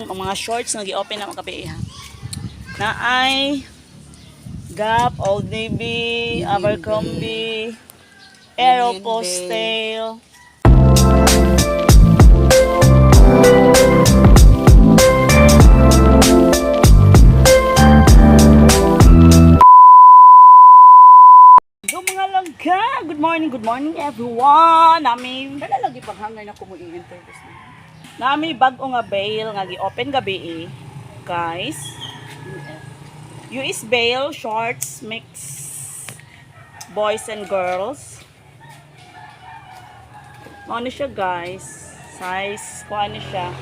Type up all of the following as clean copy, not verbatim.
Ang mga shorts nga gi-open na magabi ha. Na ay Gap, Old Navy, Abercrombie, Aeropostale. Go mga langga! Good morning everyone! Nami Kaya lagi paghangay na kumuin-enter ko sa nami bag-o nga bail nga gi-open gabi guys. US bail shorts mix boys and girls. Ano siya guys? Size ko ano siya?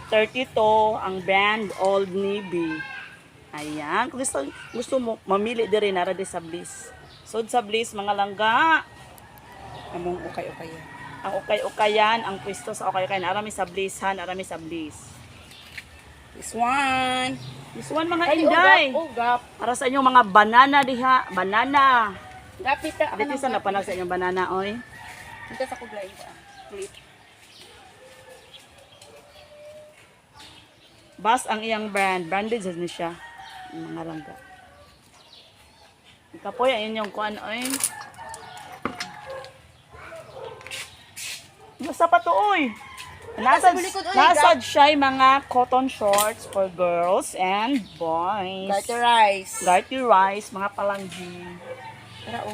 32 ang brand Old Navy. Ayan, kung gusto mo mamili diri nara di sa Bliss. Sud sa Bliss mga langga. among ukay-ukay. Ang ukay-ukayan, ang pwesto sa ukay-ukayan, arami sa Bliss han, arami sa Bliss. This one. This one mga inday. Gap. Para sa inyong mga banana diha, banana. Gapit ta. Dito sa napanag sa inyong banana oy. Dito sa kuglay ko. Clip. Bas ang iyang brand, branded ni siya. Ang mga langga. Ikapoy ang inyong kuan oy. Basta pa to oy. Nasad siya mga cotton shorts for girls and boys. Garter rice. Mga palanggi. Tara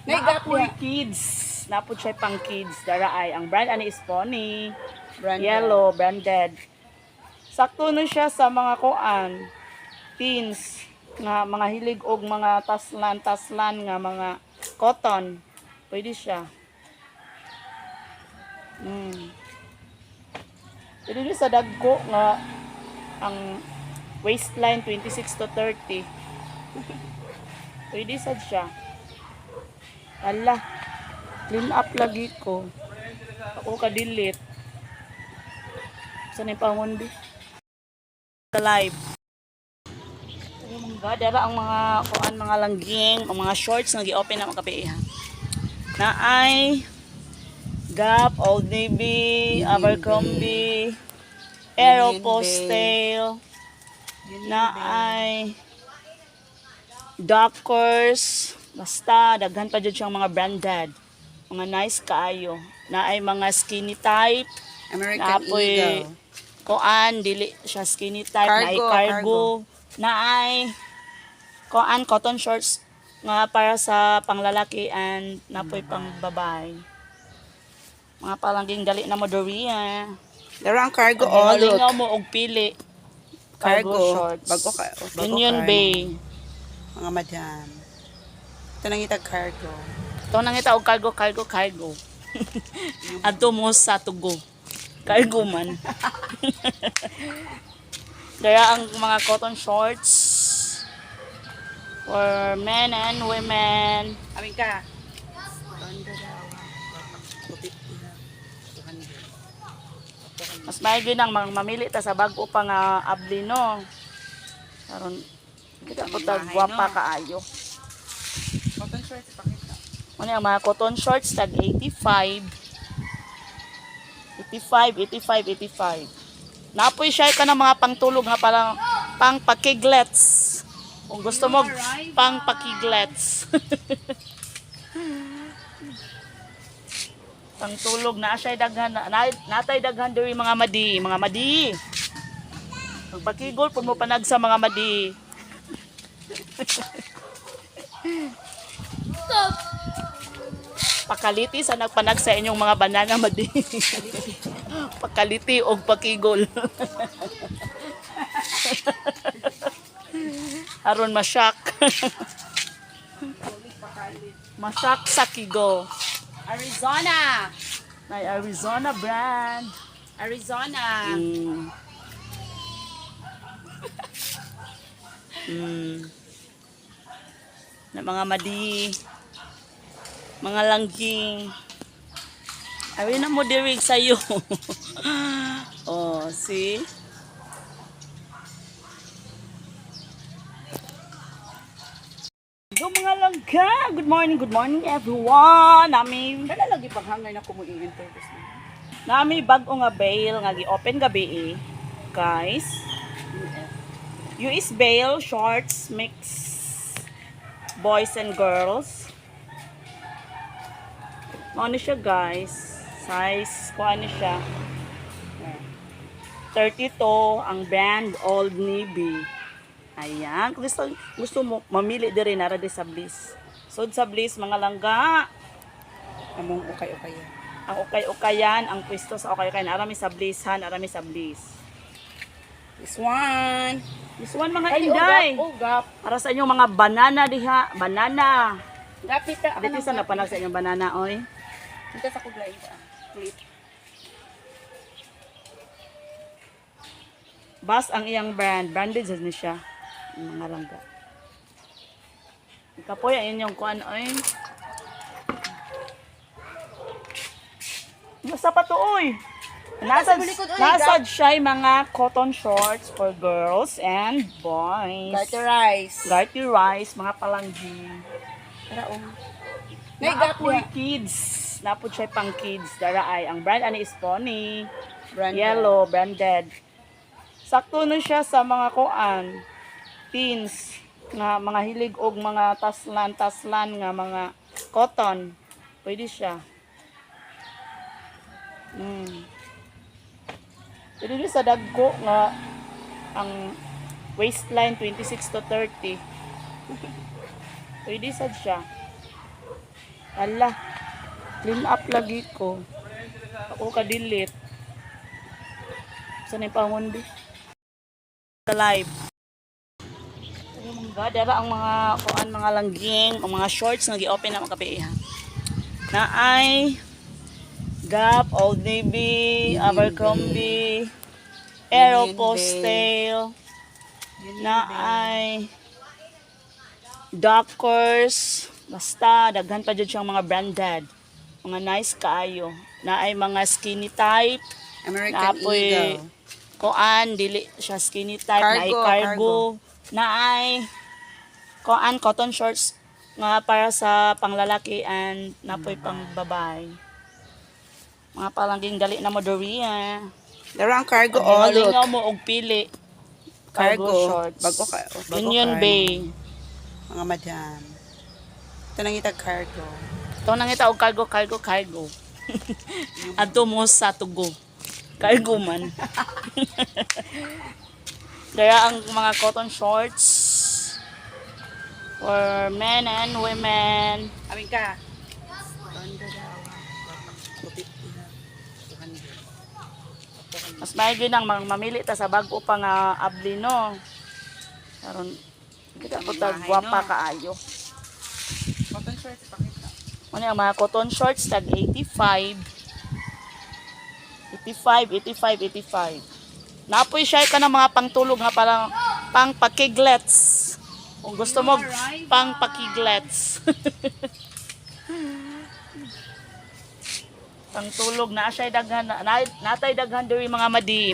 Naigapoy kids. Napod siya pang kids. Dara ay. Ang brand ani is Pony. Yellow, branded. Sakto na siya sa mga kuan. Teens. Nga mga hilig og mga taslan nga mga cotton. Pwede siya. Pwede rin sa dagko nga ang waistline 26 to 30. Pwede sad siya. Ala, clean up lagi ko. Ako ka-delete. Saan yung pangundi? Sa live. Dara ang mga kuan, mga langging, ang mga shorts nga gi-open na magabi ha. Na ay Gap, Old Navy, Abercrombie, Aeropostale, na ay Dockers, basta daghan pa dyan siyang mga branded, mga nice kaayo, na ay mga skinny type, American Eagle. Koan, dili siya skinny type, na ay cargo, na ay koan, cotton shorts nga para sa panglalaki and napoy pang babae. Mga palangging dali na mo doriya. Dara ang cargo Lingaw mo og pili. Cargo shorts. Bago Union Bay. Mga madam. Ito nang itag cargo. Ito nang ita og cargo. Adto mo sa tugo. Cargo man. Kaya ang mga cotton shorts for men and women. Amin ka. Mas maigi nang mamili ta sa bag-o pa nga abli no. Karon kita ko tag guwapa kaayo. Cotton shorts pakita. Ano yung mga cotton shorts tag 85. Napoy siya ka ng mga pangtulog nga parang pang pakiglets. Kung gusto mo pang pakiglets. Pangtulog na siya daghan natay daghan diri mga madi. Pagpakigol pud mo panag sa mga madi. Pakaliti sa nagpanag sa inyong mga banana madi. Pakaliti og pakigol. Aron masyak. Masyak sa kigo. Arizona. May Arizona brand. Arizona. Na mga madi. Mga langging. Ay na mo dirig sa'yo. Oh, see? Go mga langga! Good morning everyone! Nami Kaya lagi paghangay na kumuin-enter ko sa Nami bag-o nga bail nga gi-open gabi guys. US bail shorts mix boys and girls. Ano siya guys? Size ko ano siya? 32 ang brand Old Navy. Ayan, kung gusto mo mamili diri nara di sa Bliss. Sud sa Bliss mga langga. Among ukay-ukay. Ang ukay-ukayan, ang pwesto sa ukay-ukayan, arami sa Blissan, arami sa Bliss. This one. This one mga inday. Gap. Para sa inyong mga banana diha, banana. Gapit ta. Dito sa napanag sa inyong banana oy. Dito sa kuglay pa. Clip. Bas ang iyang brand, branded sa siya. Ang mga langga. Ikapoy ang inyong kuan oy. Basta pa to oy. Nasad siya yung mga cotton shorts for girls and boys. Garter rice. Garty rice, mga palanggi. Tara Naapoy kids. Napod siya pang kids. Dara ay ang brand ani is Pony. Yellow, branded. Sakto na siya sa mga kuan. Teens nga mga hilig og mga taslan nga mga cotton. Pwede siya. Pwede din sa dagko nga ang waistline 26 to 30. Pwede sad siya. Ala, clean up lagi ko. Ako ka-delete. Saan yung pangundi? Sa live. Dara ang mga kuan mga langging, ang mga shorts nga gi-open na makapi ha. Na ay Gap, Old Navy, Abercrombie, Aeropostale, na ay Dockers, basta daghan pa dyan siyang mga branded, mga nice kaayo, na ay mga skinny type, American Eagle. Koan, dili siya skinny type, na ay cargo, na ay koan, cotton shorts, nga para sa panglalaki and napoy pang babae. Mga palangging dali na mo doriya. Dara ang cargo Look. look. Mo og pili. Cargo Shorts. Bago Union Bay. Mga madam. Ito nang itag cargo. Ito nang ita og cargo. Adto mo sa tugo. Cargo man. Dara ang mga cotton shorts for men and women. Amin ka. Mas maigi nang mamili ta sa bago pa nga abli no. Karon kita ko tag guwapa kaayo. Cotton shorts pakita. Ano yung mga cotton shorts tag 85. Napoy siya ka ng mga pangtulog nga parang pang pakiglets. Kung gusto mo pang pakiglets. Pang tulog na siya daghan natay daghan diri mga madi.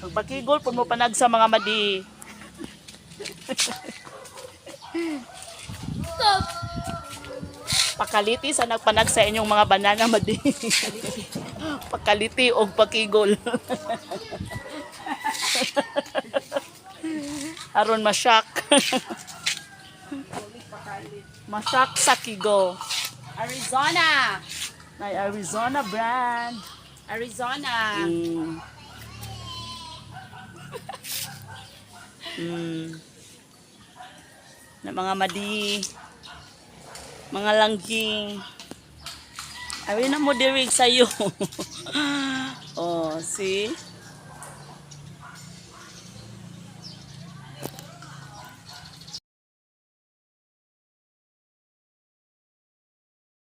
Pagpakigol pud mo panag sa mga madi. Pakaliti sa nagpanag sa inyong mga banana madi. Pakaliti og pakigol. Aron masyak. Masyak sa kigo. Arizona. May Arizona brand. Arizona. Na mga madi. Mga langging. Ay na mo dirig sa'yo. Oh, see?